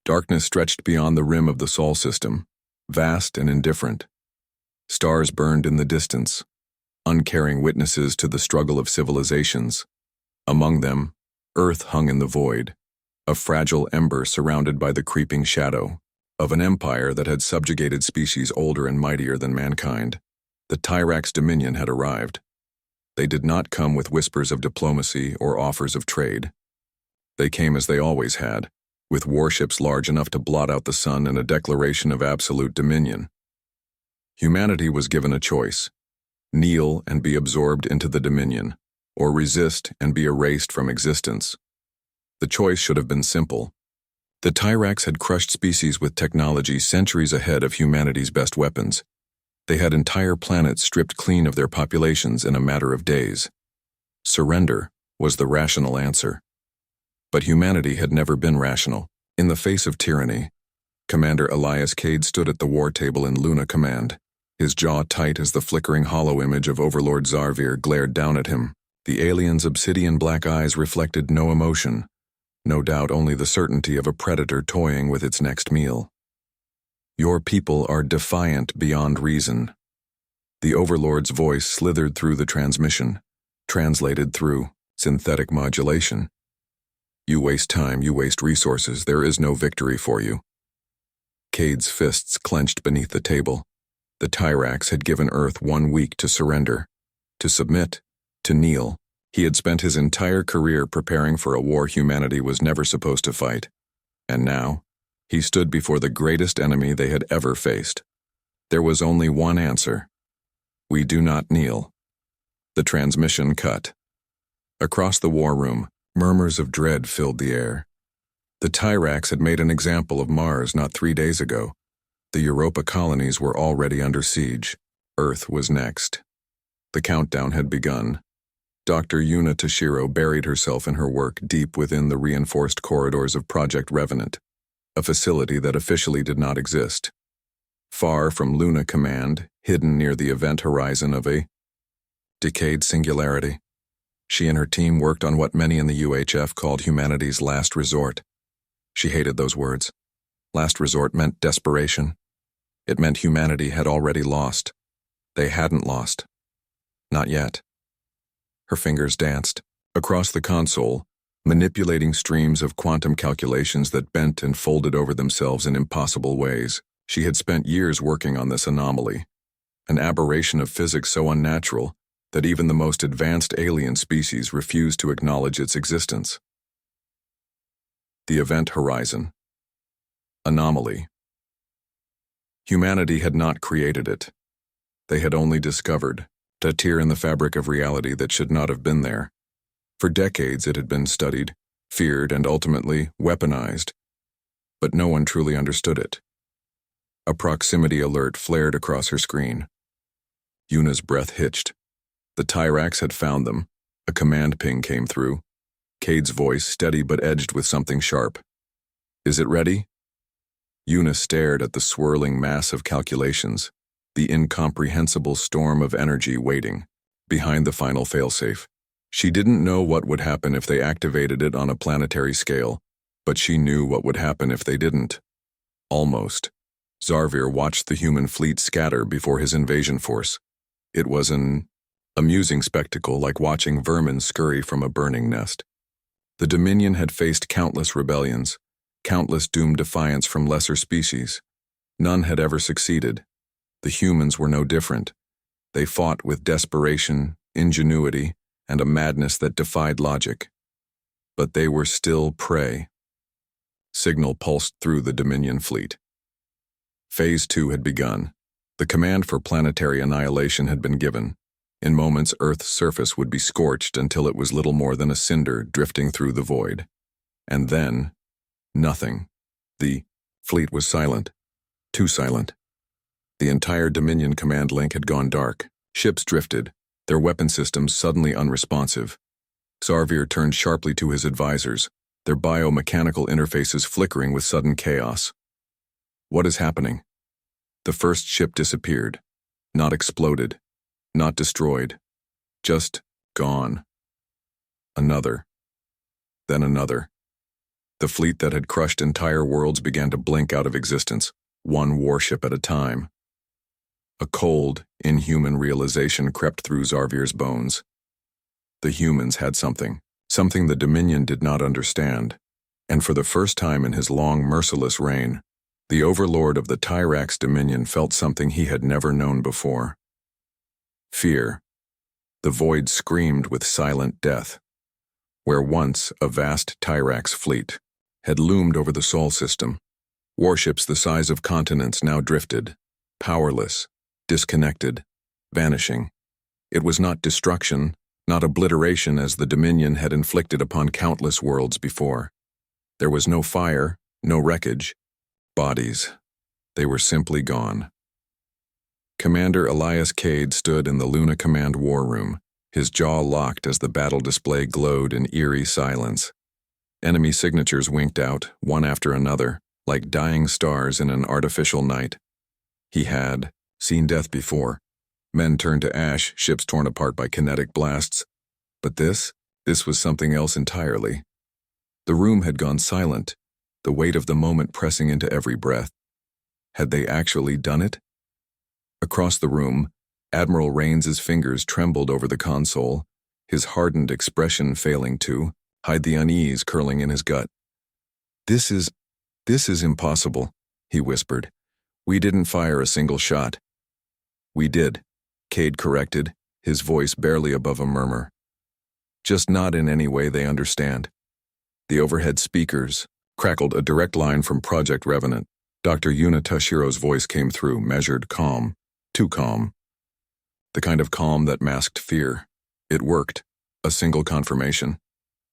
Darkness stretched beyond the rim of the Sol system, vast and indifferent. Stars burned in the distance, uncaring witnesses to the struggle of civilizations. Among them, Earth hung in the void, a fragile ember surrounded by the creeping shadow of an empire that had subjugated species older and mightier than mankind. The Tyrax dominion had arrived. They did not come with whispers of diplomacy or offers of trade. They came as they always had, with warships large enough to blot out the sun and a declaration of absolute dominion. Humanity was given a choice: kneel and be absorbed into the dominion, or resist and be erased from existence. The choice should have been simple. The Tyrax had crushed species with technology centuries ahead of humanity's best weapons. They had entire planets stripped clean of their populations in a matter of days. Surrender was the rational answer. But humanity had never been rational. In the face of tyranny, Commander Elias Cade stood at the war table in Luna Command, his jaw tight as the flickering hollow image of Overlord Zarvir glared down at him. The alien's obsidian black eyes reflected no emotion, no doubt only the certainty of a predator toying with its next meal. Your people are defiant beyond reason. The Overlord's voice slithered through the transmission, translated through synthetic modulation. You waste time, you waste resources, there is no victory for you. Cade's fists clenched beneath the table. The Tyrax had given Earth 1 week to surrender, to submit, to kneel. He had spent his entire career preparing for a war humanity was never supposed to fight. And now, he stood before the greatest enemy they had ever faced. There was only one answer: we do not kneel. The transmission cut. Across the war room, murmurs of dread filled the air. The Tyrax had made an example of Mars not 3 days ago. The Europa colonies were already under siege. Earth was next. The countdown had begun. Dr. Yuna Toshiro buried herself in her work deep within the reinforced corridors of Project Revenant, a facility that officially did not exist. Far from Luna Command, hidden near the event horizon of a decayed singularity, she and her team worked on what many in the UHF called humanity's last resort. She hated those words. Last resort meant desperation. It meant humanity had already lost. They hadn't lost. Not yet. Her fingers danced across the console, manipulating streams of quantum calculations that bent and folded over themselves in impossible ways. She had spent years working on this anomaly, an aberration of physics so unnatural that even the most advanced alien species refused to acknowledge its existence. The event horizon. Anomaly. Humanity had not created it. They had only discovered a tear in the fabric of reality that should not have been there. For decades it had been studied, feared, and ultimately weaponized, but no one truly understood it. A proximity alert flared across her screen. Yuna's breath hitched. The Tyrax had found them. A command ping came through. Cade's voice, steady but edged with something sharp. Is it ready? Yuna stared at the swirling mass of calculations, the incomprehensible storm of energy waiting behind the final failsafe. She didn't know what would happen if they activated it on a planetary scale, but she knew what would happen if they didn't. Almost. Zarvir watched the human fleet scatter before his invasion force. It was an amusing spectacle, like watching vermin scurry from a burning nest. The Dominion had faced countless rebellions, countless doomed defiance from lesser species. None had ever succeeded. The humans were no different. They fought with desperation, ingenuity, and a madness that defied logic. But they were still prey. Signal pulsed through the Dominion fleet. Phase 2 had begun. The command for planetary annihilation had been given. In moments, Earth's surface would be scorched until it was little more than a cinder drifting through the void. And then, nothing. The fleet was silent. Too silent. The entire Dominion command link had gone dark. Ships drifted, their weapon systems suddenly unresponsive. Zarvir turned sharply to his advisors, their biomechanical interfaces flickering with sudden chaos. What is happening? The first ship disappeared. Not exploded. Not destroyed. Just gone. Another. Then another. The fleet that had crushed entire worlds began to blink out of existence, one warship at a time. A cold, inhuman realization crept through Zarvir's bones. The humans had something the Dominion did not understand, and for the first time in his long, merciless reign, the overlord of the Tyrax Dominion felt something he had never known before. Fear. The void screamed with silent death. Where once a vast Tyrax fleet had loomed over the Sol system, warships the size of continents now drifted, powerless, disconnected, vanishing. It was not destruction, not obliteration as the Dominion had inflicted upon countless worlds before. There was no fire, no wreckage, bodies. They were simply gone. Commander Elias Cade stood in the Luna Command war room, his jaw locked as the battle display glowed in eerie silence. Enemy signatures winked out, one after another, like dying stars in an artificial night. He had seen death before. Men turned to ash, ships torn apart by kinetic blasts. But this was something else entirely. The room had gone silent, the weight of the moment pressing into every breath. Had they actually done it? Across the room, Admiral Raines's fingers trembled over the console, his hardened expression failing to hide the unease curling in his gut. This is impossible," he whispered. "We didn't fire a single shot." "We did," Cade corrected, his voice barely above a murmur. "Just not in any way they understand." The overhead speakers crackled a direct line from Project Revenant. Dr. Yuna Tashiro's voice came through, measured, calm, too calm. The kind of calm that masked fear. It worked. A single confirmation.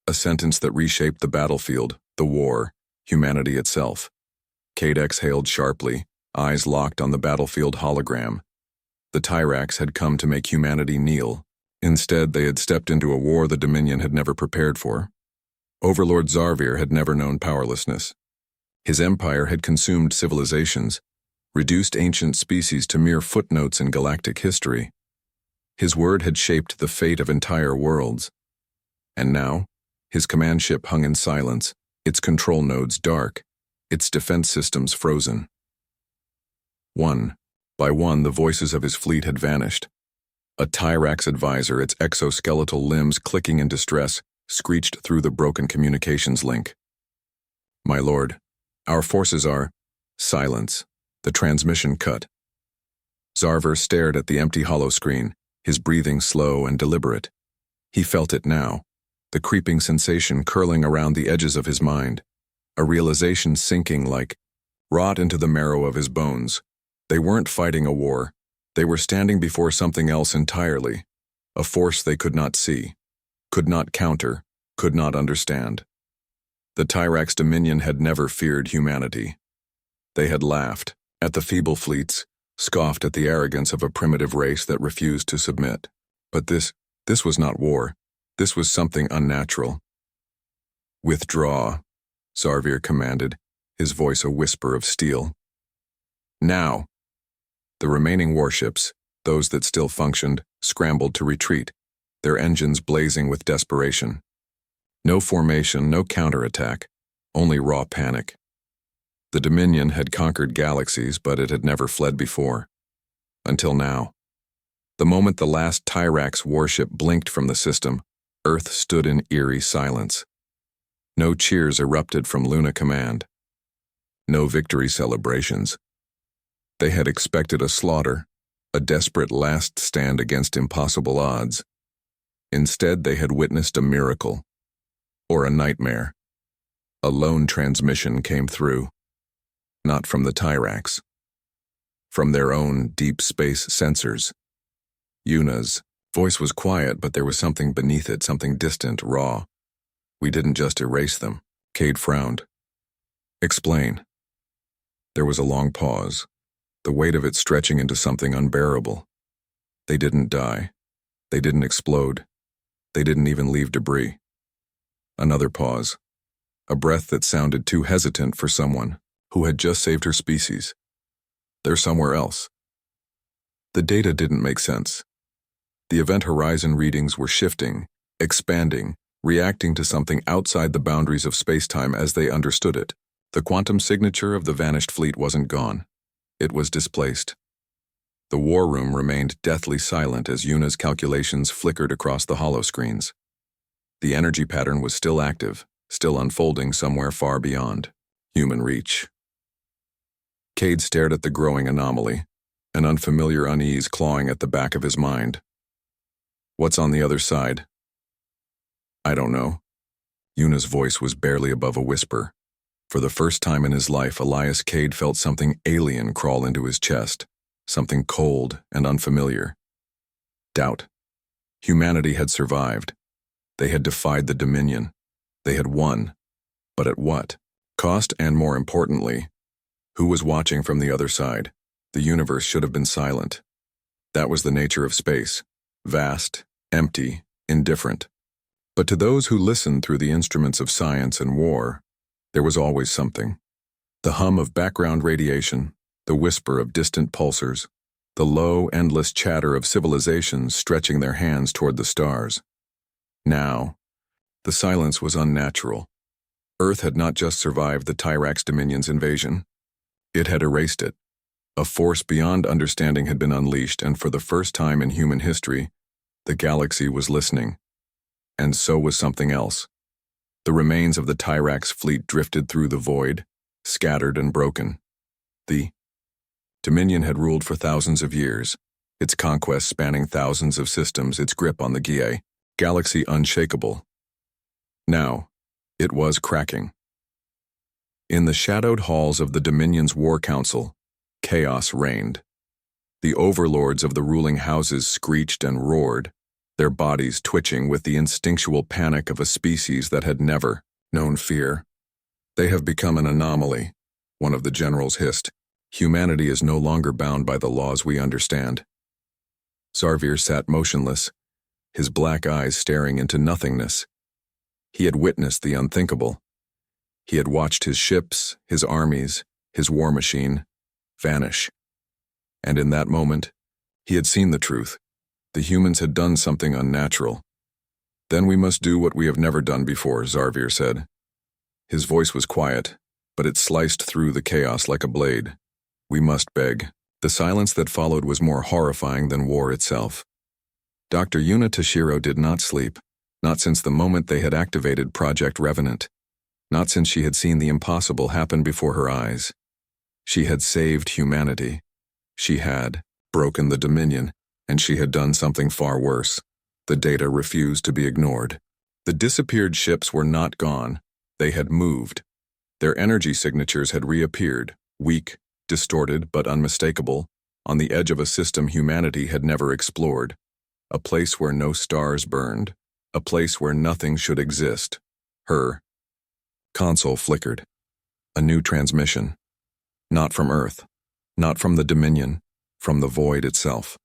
A sentence that reshaped the battlefield, the war, humanity itself. Cade exhaled sharply, eyes locked on the battlefield hologram. The Tyrax had come to make humanity kneel. Instead, they had stepped into a war the Dominion had never prepared for. Overlord Zarvir had never known powerlessness. His empire had consumed civilizations, reduced ancient species to mere footnotes in galactic history. His word had shaped the fate of entire worlds. And now, his command ship hung in silence, its control nodes dark, its defense systems frozen. One by one, the voices of his fleet had vanished. A Tyrax advisor, its exoskeletal limbs clicking in distress, screeched through the broken communications link. "My lord, our forces are..." Silence. The transmission cut. Zarvir stared at the empty holoscreen, his breathing slow and deliberate. He felt it now, the creeping sensation curling around the edges of his mind, a realization sinking like rot into the marrow of his bones. They weren't fighting a war. They were standing before something else entirely, a force they could not see, could not counter, could not understand. The Tyrax Dominion had never feared humanity. They had laughed at the feeble fleets, scoffed at the arrogance of a primitive race that refused to submit. But this was not war. This was something unnatural. "Withdraw," Zarvir commanded, his voice a whisper of steel. "Now!" The remaining warships, those that still functioned, scrambled to retreat, their engines blazing with desperation. No formation, no counterattack, only raw panic. The Dominion had conquered galaxies, but it had never fled before. Until now. The moment the last Tyrax warship blinked from the system, Earth stood in eerie silence. No cheers erupted from Luna Command. No victory celebrations. They had expected a slaughter, a desperate last stand against impossible odds. Instead, they had witnessed a miracle. Or a nightmare. A lone transmission came through. Not from the Tyrax. From their own deep space sensors. Yuna's voice was quiet, but there was something beneath it, something distant, raw. "We didn't just erase them." Cade frowned. "Explain." There was a long pause, the weight of it stretching into something unbearable. They didn't die. They didn't explode. They didn't even leave debris. Another pause. A breath that sounded too hesitant for someone who had just saved her species. They're somewhere else. The data didn't make sense. The event horizon readings were shifting, expanding, reacting to something outside the boundaries of space-time as they understood it. The quantum signature of the vanished fleet wasn't gone. It was displaced. The war room remained deathly silent as Yuna's calculations flickered across the holoscreens. The energy pattern was still active, still unfolding somewhere far beyond human reach. Cade stared at the growing anomaly, an unfamiliar unease clawing at the back of his mind. What's on the other side? I don't know. Yuna's voice was barely above a whisper. For the first time in his life, Elias Cade felt something alien crawl into his chest, something cold and unfamiliar. Doubt. Humanity had survived. They had defied the Dominion. They had won. But at what cost? And more importantly, who was watching from the other side? The universe should have been silent. That was the nature of space. Vast, empty, indifferent. But to those who listened through the instruments of science and war, there was always something. The hum of background radiation, the whisper of distant pulsars, the low, endless chatter of civilizations stretching their hands toward the stars. Now, the silence was unnatural. Earth had not just survived the Tyrax Dominion's invasion. It had erased it. A force beyond understanding had been unleashed, and for the first time in human history, the galaxy was listening. And so was something else. The remains of the Tyrax fleet drifted through the void, scattered and broken. The Dominion had ruled for thousands of years, its conquest spanning thousands of systems, its grip on the galaxy unshakable. Now, it was cracking. In the shadowed halls of the Dominion's War Council, chaos reigned. The overlords of the ruling houses screeched and roared, their bodies twitching with the instinctual panic of a species that had never known fear. They have become an anomaly, one of the generals hissed. Humanity is no longer bound by the laws we understand. Zarvir sat motionless, his black eyes staring into nothingness. He had witnessed the unthinkable. He had watched his ships, his armies, his war machine vanish. And in that moment, he had seen the truth. The humans had done something unnatural. Then we must do what we have never done before, Zarvir said. His voice was quiet, but it sliced through the chaos like a blade. We must beg. The silence that followed was more horrifying than war itself. Dr. Yuna Toshiro did not sleep, not since the moment they had activated Project Revenant, not since she had seen the impossible happen before her eyes. She had saved humanity. She had broken the Dominion, and she had done something far worse. The data refused to be ignored. The disappeared ships were not gone. They had moved. Their energy signatures had reappeared, weak, distorted but unmistakable, on the edge of a system humanity had never explored. A place where no stars burned. A place where nothing should exist. Her console flickered. A new transmission. Not from Earth. Not from the Dominion. From the void itself.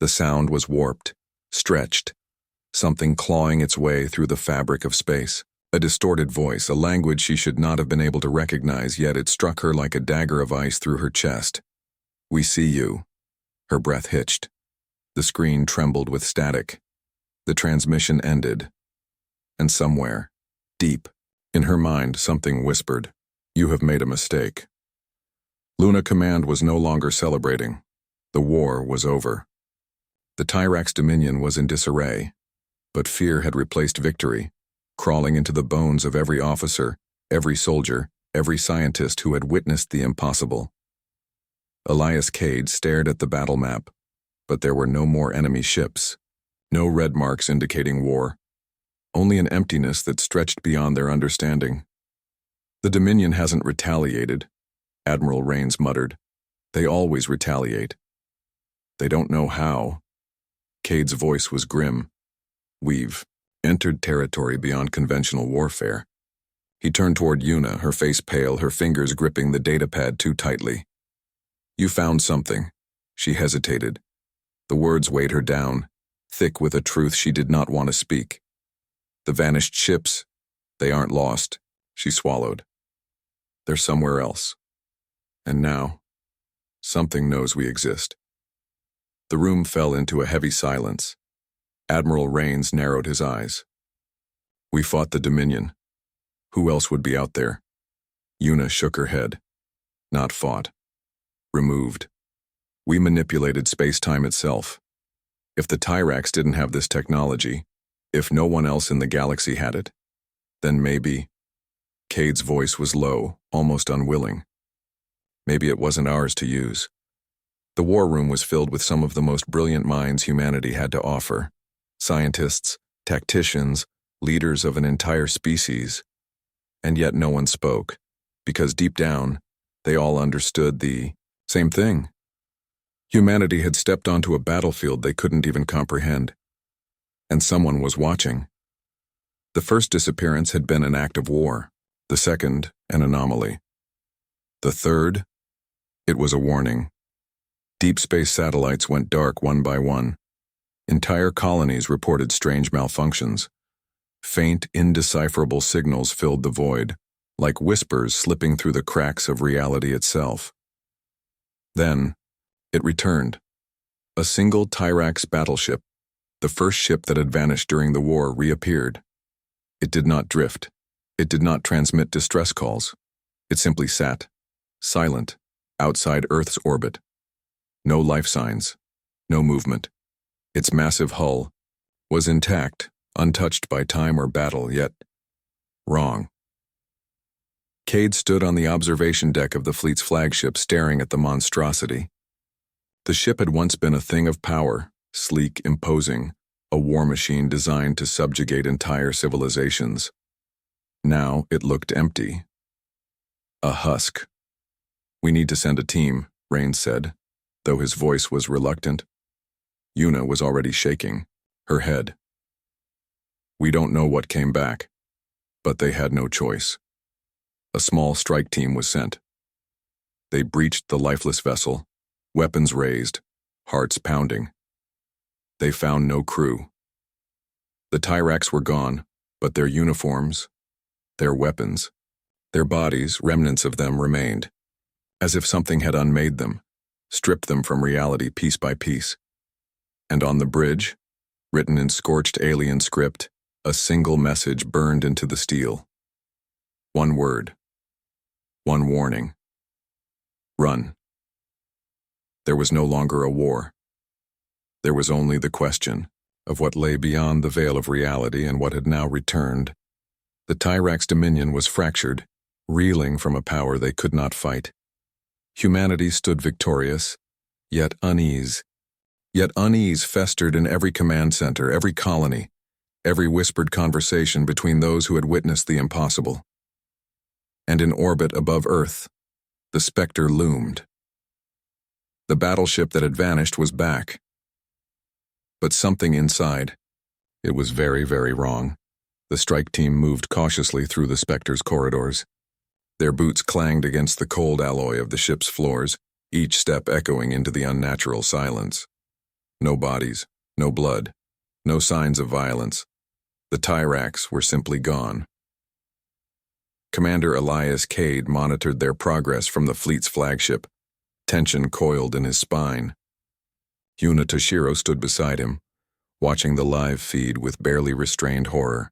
The sound was warped, stretched, something clawing its way through the fabric of space. A distorted voice, a language she should not have been able to recognize, yet it struck her like a dagger of ice through her chest. We see you. Her breath hitched. The screen trembled with static. The transmission ended. And somewhere, deep, in her mind, something whispered, You have made a mistake. Luna Command was no longer celebrating. The war was over. The Tyrax Dominion was in disarray, but fear had replaced victory, crawling into the bones of every officer, every soldier, every scientist who had witnessed the impossible. Elias Cade stared at the battle map, but there were no more enemy ships, no red marks indicating war, only an emptiness that stretched beyond their understanding. The Dominion hasn't retaliated, Admiral Rains muttered. They always retaliate. They don't know how. Cade's voice was grim. We've entered territory beyond conventional warfare. He turned toward Yuna, her face pale, her fingers gripping the datapad too tightly. You found something. She hesitated. The words weighed her down, thick with a truth she did not want to speak. The vanished ships, they aren't lost, she swallowed. They're somewhere else. And now, something knows we exist. The room fell into a heavy silence. Admiral Rains narrowed his eyes. We fought the Dominion. Who else would be out there? Una shook her head. Not fought. Removed. We manipulated space-time itself. If the Tyrax didn't have this technology, if no one else in the galaxy had it, then maybe... Cade's voice was low, almost unwilling. Maybe it wasn't ours to use. The war room was filled with some of the most brilliant minds humanity had to offer. Scientists, tacticians, leaders of an entire species. And yet no one spoke, because deep down, they all understood the same thing. Humanity had stepped onto a battlefield they couldn't even comprehend. And someone was watching. The first disappearance had been an act of war. The second, an anomaly. The third, it was a warning. Deep space satellites went dark one by one. Entire colonies reported strange malfunctions. Faint, indecipherable signals filled the void, like whispers slipping through the cracks of reality itself. Then, it returned. A single Tyrax battleship, the first ship that had vanished during the war, reappeared. It did not drift. It did not transmit distress calls. It simply sat, silent, outside Earth's orbit. No life signs, no movement. Its massive hull was intact, untouched by time or battle, yet wrong. Cade stood on the observation deck of the fleet's flagship, staring at the monstrosity. The ship had once been a thing of power, sleek, imposing, a war machine designed to subjugate entire civilizations. Now it looked empty. A husk. "We need to send a team," Rain said, though his voice was reluctant. Una was already shaking, her head. "We don't know what came back, but they had no choice." A small strike team was sent. They breached the lifeless vessel, weapons raised, hearts pounding. They found no crew. The Tyrax were gone, but their uniforms, their weapons, their bodies, remnants of them remained, as if something had unmade them, stripped them from reality piece by piece. And on the bridge, written in scorched alien script, a single message burned into the steel. One word. One warning. Run. There was no longer a war. There was only the question of what lay beyond the veil of reality and what had now returned. The Tyrax dominion was fractured, reeling from a power they could not fight. Humanity stood victorious, yet unease festered in every command center, every colony, every whispered conversation between those who had witnessed the impossible. And in orbit above Earth, the specter loomed. The battleship that had vanished was back. But something inside, it was very, very wrong. The strike team moved cautiously through the specter's corridors. Their boots clanged against the cold alloy of the ship's floors, each step echoing into the unnatural silence. No bodies, no blood, no signs of violence. The Tyrax were simply gone. Commander Elias Cade monitored their progress from the fleet's flagship, tension coiled in his spine. Una Toshiro stood beside him, watching the live feed with barely restrained horror.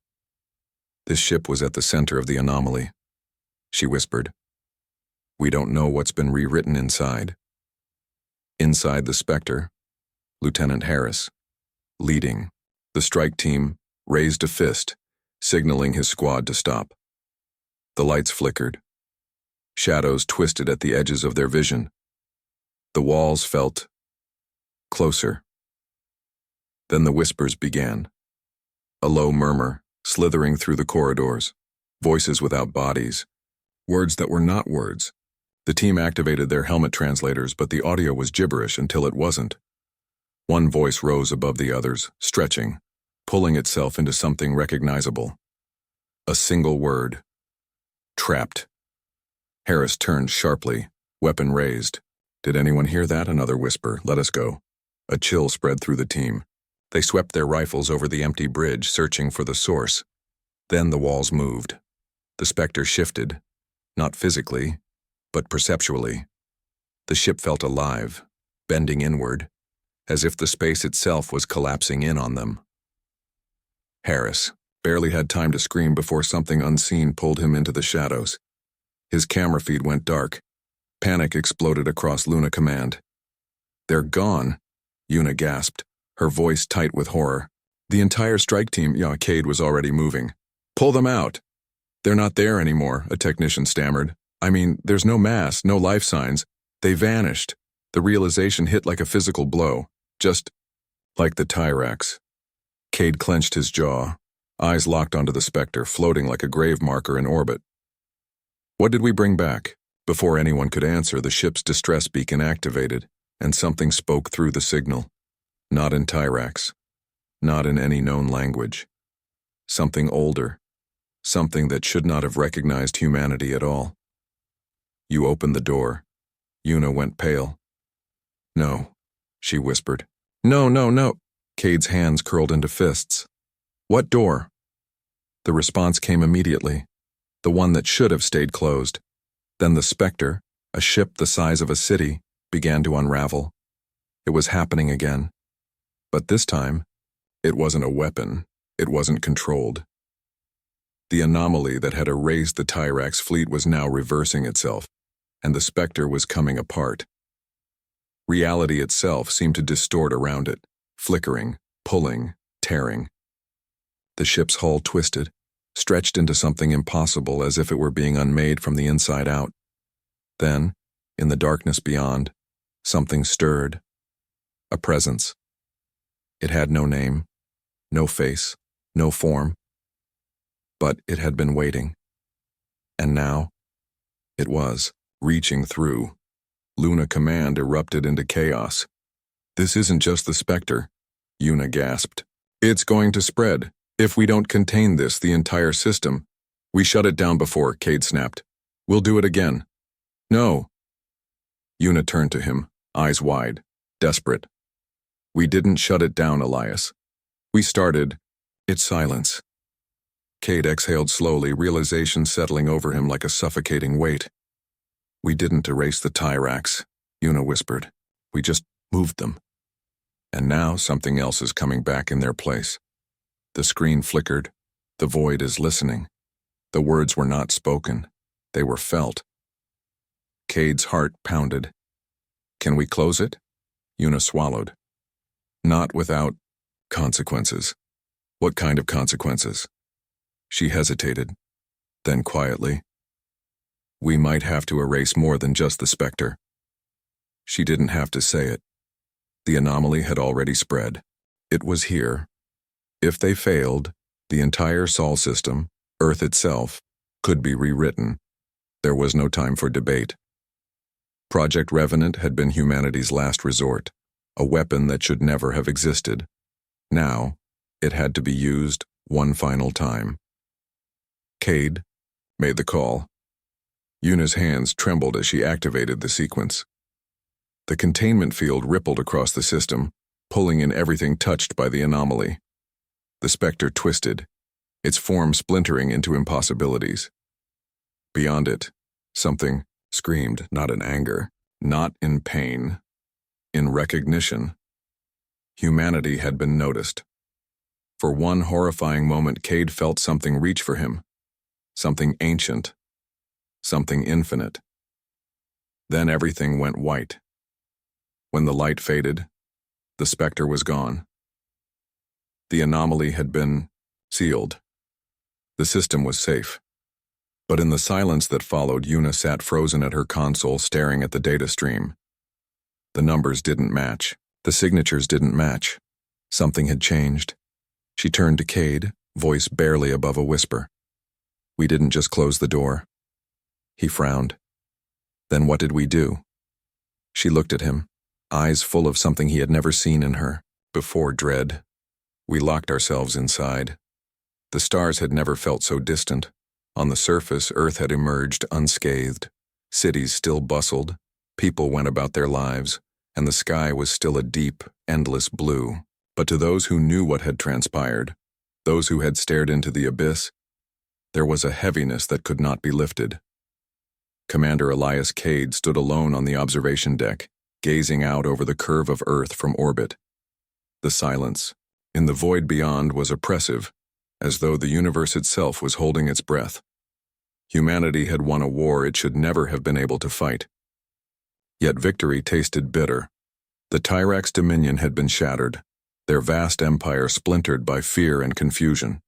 This ship was at the center of the anomaly. She whispered, "We don't know what's been rewritten inside." Inside the Spectre, Lieutenant Harris, leading, the strike team, raised a fist, signaling his squad to stop. The lights flickered. Shadows twisted at the edges of their vision. The walls felt closer. Then the whispers began. A low murmur, slithering through the corridors, voices without bodies, words that were not words. The team activated their helmet translators, but the audio was gibberish until it wasn't. One voice rose above the others, stretching, pulling itself into something recognizable. A single word. Trapped. Harris turned sharply, weapon raised. "Did anyone hear that?" Another whisper. "Let us go." A chill spread through the team. They swept their rifles over the empty bridge, searching for the source. Then the walls moved. The Spectre shifted, not physically, but perceptually. The ship felt alive, bending inward, as if the space itself was collapsing in on them. Harris, barely had time to scream before something unseen pulled him into the shadows. His camera feed went dark. Panic exploded across Luna Command. "They're gone," Una gasped, her voice tight with horror. The entire strike team, Cade was already moving. "Pull them out." "They're not there anymore," a technician stammered. "I mean, there's no mass, no life signs. They vanished." The realization hit like a physical blow, just like the Tyrax. Cade clenched his jaw, eyes locked onto the Spectre, floating like a grave marker in orbit. "What did we bring back?" Before anyone could answer, the ship's distress beacon activated, and something spoke through the signal. Not in Tyrax. Not in any known language. Something older. Something that should not have recognized humanity at all. "You opened the door." Una went pale. "No," she whispered. "No, no, no." Cade's hands curled into fists. "What door?" The response came immediately. The one that should have stayed closed. Then the Spectre, a ship the size of a city, began to unravel. It was happening again. But this time, it wasn't a weapon. It wasn't controlled. The anomaly that had erased the Tyrax fleet was now reversing itself, and the Spectre was coming apart. Reality itself seemed to distort around it, flickering, pulling, tearing. The ship's hull twisted, stretched into something impossible as if it were being unmade from the inside out. Then, in the darkness beyond, something stirred. A presence. It had no name, no face, no form. But it had been waiting. And now, it was, reaching through. Luna Command erupted into chaos. "This isn't just the Spectre," Una gasped. "It's going to spread. If we don't contain this, the entire system." "We shut it down before," Cade snapped. "We'll do it again." "No." Una turned to him, eyes wide, desperate. "We didn't shut it down, Elias. We started." It's silence. Cade exhaled slowly, realization settling over him like a suffocating weight. "We didn't erase the Tyrax," Una whispered. "We just moved them. And now something else is coming back in their place." The screen flickered. The void is listening. The words were not spoken. They were felt. Cade's heart pounded. "Can we close it?" Una swallowed. "Not without consequences." "What kind of consequences?" She hesitated. Then quietly, "We might have to erase more than just the Spectre." She didn't have to say it. The anomaly had already spread. It was here. If they failed, the entire Sol system, Earth itself, could be rewritten. There was no time for debate. Project Revenant had been humanity's last resort, a weapon that should never have existed. Now, it had to be used one final time. Cade made the call. Una's hands trembled as she activated the sequence. The containment field rippled across the system, pulling in everything touched by the anomaly. The Spectre twisted, its form splintering into impossibilities. Beyond it, something screamed, not in anger, not in pain, in recognition. Humanity had been noticed. For one horrifying moment, Cade felt something reach for him. Something ancient. Something infinite. Then everything went white. When the light faded, the Spectre was gone. The anomaly had been sealed. The system was safe. But in the silence that followed, Una sat frozen at her console, staring at the data stream. The numbers didn't match. The signatures didn't match. Something had changed. She turned to Cade, voice barely above a whisper. "We didn't just close the door." He frowned. "Then what did we do?" She looked at him, eyes full of something he had never seen in her before: dread. "We locked ourselves inside." The stars had never felt so distant. On the surface, Earth had emerged unscathed. Cities still bustled, people went about their lives, and the sky was still a deep, endless blue. But to those who knew what had transpired, those who had stared into the abyss, there was a heaviness that could not be lifted. Commander Elias Cade stood alone on the observation deck, gazing out over the curve of Earth from orbit. The silence, in the void beyond, was oppressive, as though the universe itself was holding its breath. Humanity had won a war it should never have been able to fight. Yet victory tasted bitter. The Tyrax dominion had been shattered, their vast empire splintered by fear and confusion.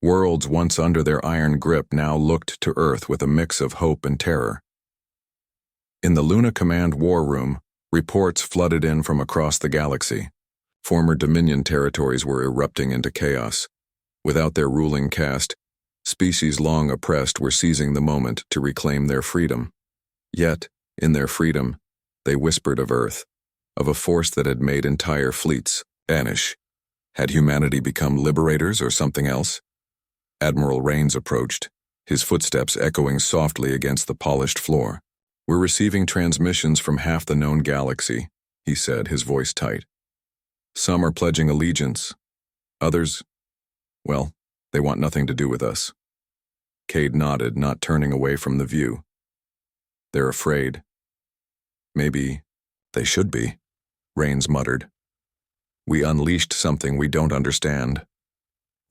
Worlds once under their iron grip now looked to Earth with a mix of hope and terror. In the Luna Command war room, reports flooded in from across the galaxy. Former Dominion territories were erupting into chaos. Without their ruling caste, species long oppressed were seizing the moment to reclaim their freedom. Yet, in their freedom, they whispered of Earth, of a force that had made entire fleets vanish. Had humanity become liberators or something else? Admiral Rains approached, his footsteps echoing softly against the polished floor. "We're receiving transmissions from half the known galaxy," he said, his voice tight. "Some are pledging allegiance. Others, well, they want nothing to do with us." Cade nodded, not turning away from the view. "They're afraid." "Maybe they should be," Rains muttered. "We unleashed something we don't understand."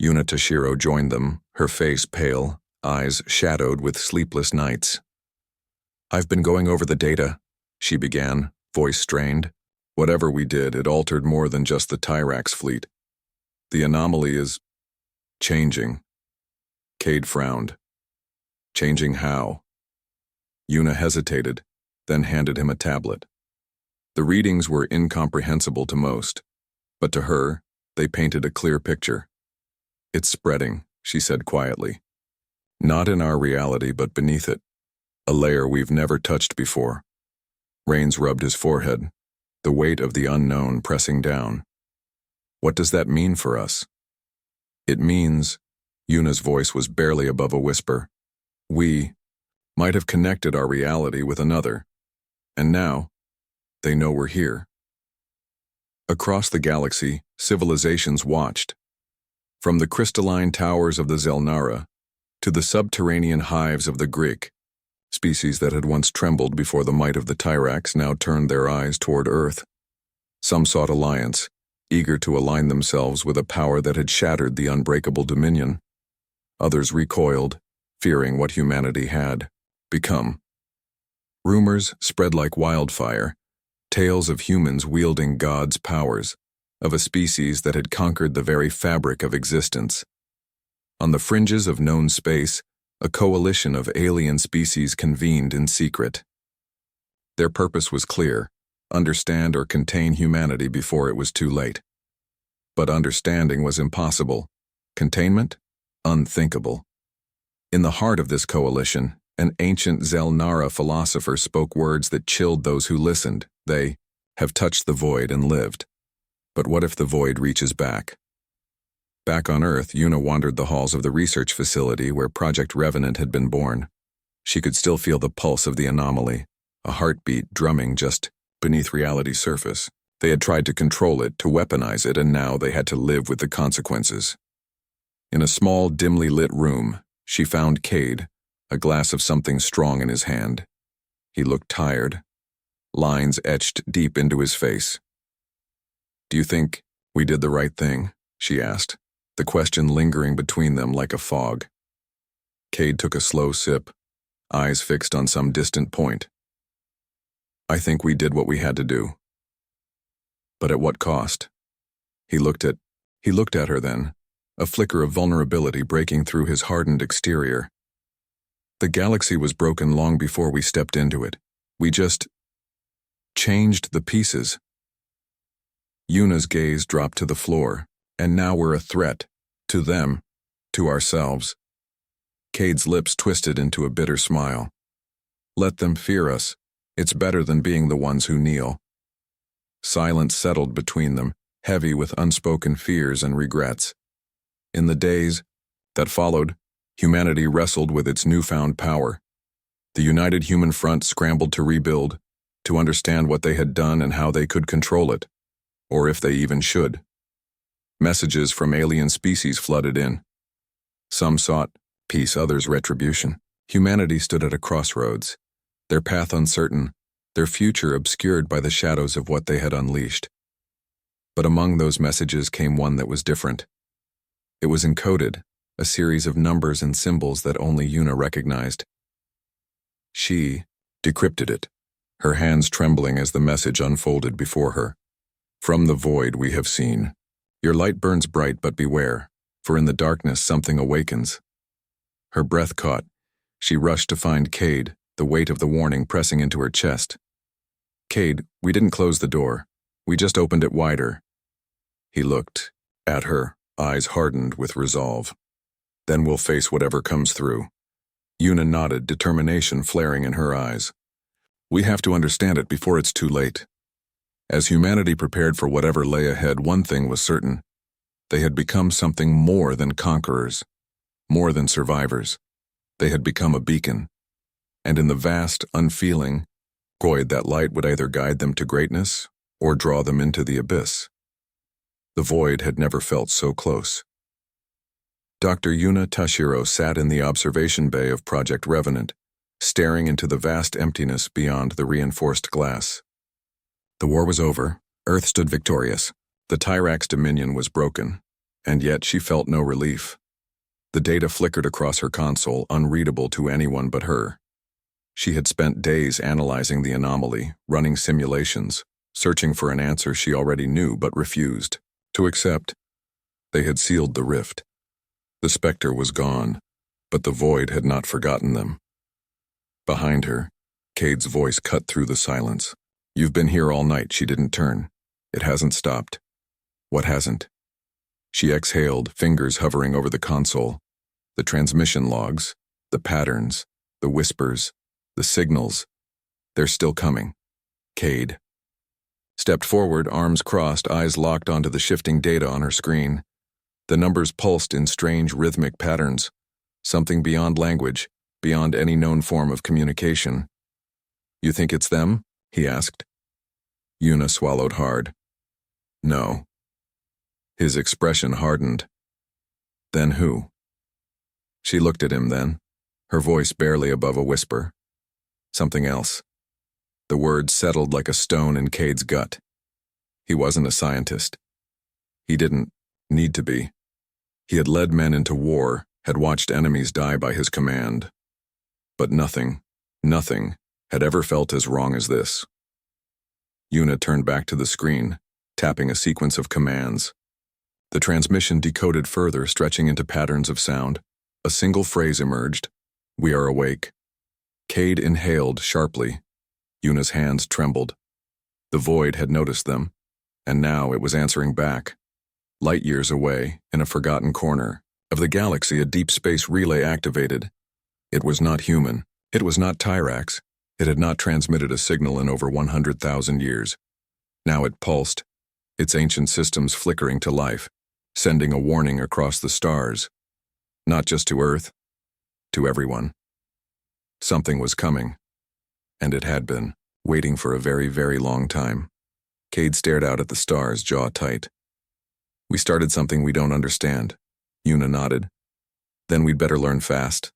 Yuna Toshiro joined them, her face pale, eyes shadowed with sleepless nights. "I've been going over the data," she began, voice strained. "Whatever we did, it altered more than just the Tyrax fleet. The anomaly is changing." Cade frowned. "Changing how?" Yuna hesitated, then handed him a tablet. The readings were incomprehensible to most, but to her, they painted a clear picture. "It's spreading," she said quietly. "Not in our reality, but beneath it. A layer we've never touched before." Rains rubbed his forehead, the weight of the unknown pressing down. "What does that mean for us?" "It means," Yuna's voice was barely above a whisper, "we might have connected our reality with another, and now they know we're here." Across the galaxy, civilizations watched. From the crystalline towers of the Zelnara to the subterranean hives of the Greek, species that had once trembled before the might of the Tyrax now turned their eyes toward Earth. Some sought alliance, eager to align themselves with a power that had shattered the unbreakable dominion. Others recoiled, fearing what humanity had become. Rumors spread like wildfire, tales of humans wielding God's powers, of a species that had conquered the very fabric of existence. On the fringes of known space, a coalition of alien species convened in secret. Their purpose was clear: understand or contain humanity before it was too late. But understanding was impossible. Containment? Unthinkable. In the heart of this coalition, an ancient Zelnara philosopher spoke words that chilled those who listened. They have touched the void and lived. But what if the void reaches back? Back on Earth, Yuna wandered the halls of the research facility where Project Revenant had been born. She could still feel the pulse of the anomaly, a heartbeat drumming just beneath reality's surface. They had tried to control it, to weaponize it, and now they had to live with the consequences. In a small, dimly lit room, she found Cade, a glass of something strong in his hand. He looked tired, lines etched deep into his face. "Do you think we did the right thing?" she asked, the question lingering between them like a fog. Cade took a slow sip, eyes fixed on some distant point. "I think we did what we had to do." "But at what cost?" He looked at her then, a flicker of vulnerability breaking through his hardened exterior. "The galaxy was broken long before we stepped into it. We just changed the pieces." Yuna's gaze dropped to the floor, "And now we're a threat. To them. To ourselves." Cade's lips twisted into a bitter smile. "Let them fear us. It's better than being the ones who kneel." Silence settled between them, heavy with unspoken fears and regrets. In the days that followed, humanity wrestled with its newfound power. The United Human Front scrambled to rebuild, to understand what they had done and how they could control it, or if they even should. Messages from alien species flooded in. Some sought peace, others retribution. Humanity stood at a crossroads, their path uncertain, their future obscured by the shadows of what they had unleashed. But among those messages came one that was different. It was encoded, a series of numbers and symbols that only Una recognized. She decrypted it, her hands trembling as the message unfolded before her. From the void we have seen. Your light burns bright, but beware, for in the darkness something awakens. Her breath caught. She rushed to find Cade, the weight of the warning pressing into her chest. Cade, we didn't close the door. We just opened it wider. He looked at her, eyes hardened with resolve. Then we'll face whatever comes through. Una nodded, determination flaring in her eyes. We have to understand it before it's too late. As humanity prepared for whatever lay ahead, one thing was certain. They had become something more than conquerors, more than survivors. They had become a beacon. And in the vast, unfeeling void, that light would either guide them to greatness or draw them into the abyss. The void had never felt so close. Dr. Una Tashiro sat in the observation bay of Project Revenant, staring into the vast emptiness beyond the reinforced glass. The war was over. Earth stood victorious. The Tyrax dominion was broken, and yet she felt no relief. The data flickered across her console, unreadable to anyone but her. She had spent days analyzing the anomaly, running simulations, searching for an answer she already knew but refused to accept. They had sealed the rift. The specter was gone, but the void had not forgotten them. Behind her, Cade's voice cut through the silence. You've been here all night. She didn't turn. It hasn't stopped. What hasn't? She exhaled, fingers hovering over the console. The transmission logs, the patterns, the whispers, the signals. They're still coming. Cade stepped forward, arms crossed, eyes locked onto the shifting data on her screen. The numbers pulsed in strange rhythmic patterns, something beyond language, beyond any known form of communication. You think it's them? He asked. Una swallowed hard. No. His expression hardened. Then who? She looked at him then, her voice barely above a whisper. Something else. The words settled like a stone in Cade's gut. He wasn't a scientist. He didn't need to be. He had led men into war, had watched enemies die by his command. But nothing had ever felt as wrong as this. Una turned back to the screen, tapping a sequence of commands. The transmission decoded further, stretching into patterns of sound. A single phrase emerged. We are awake. Cade inhaled sharply. Una's hands trembled. The void had noticed them, and now it was answering back. Light years away, in a forgotten corner of the galaxy, a deep space relay activated. It was not human. It was not Tyrax. It had not transmitted a signal in over 100,000 years. Now it pulsed, its ancient systems flickering to life, sending a warning across the stars. Not just to Earth, to everyone. Something was coming, and it had been, waiting for a very, very long time. Cade stared out at the stars, jaw tight. We started something we don't understand. Una nodded. Then we'd better learn fast.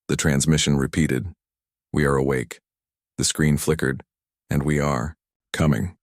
The transmission repeated. We are awake. The screen flickered, and we are coming.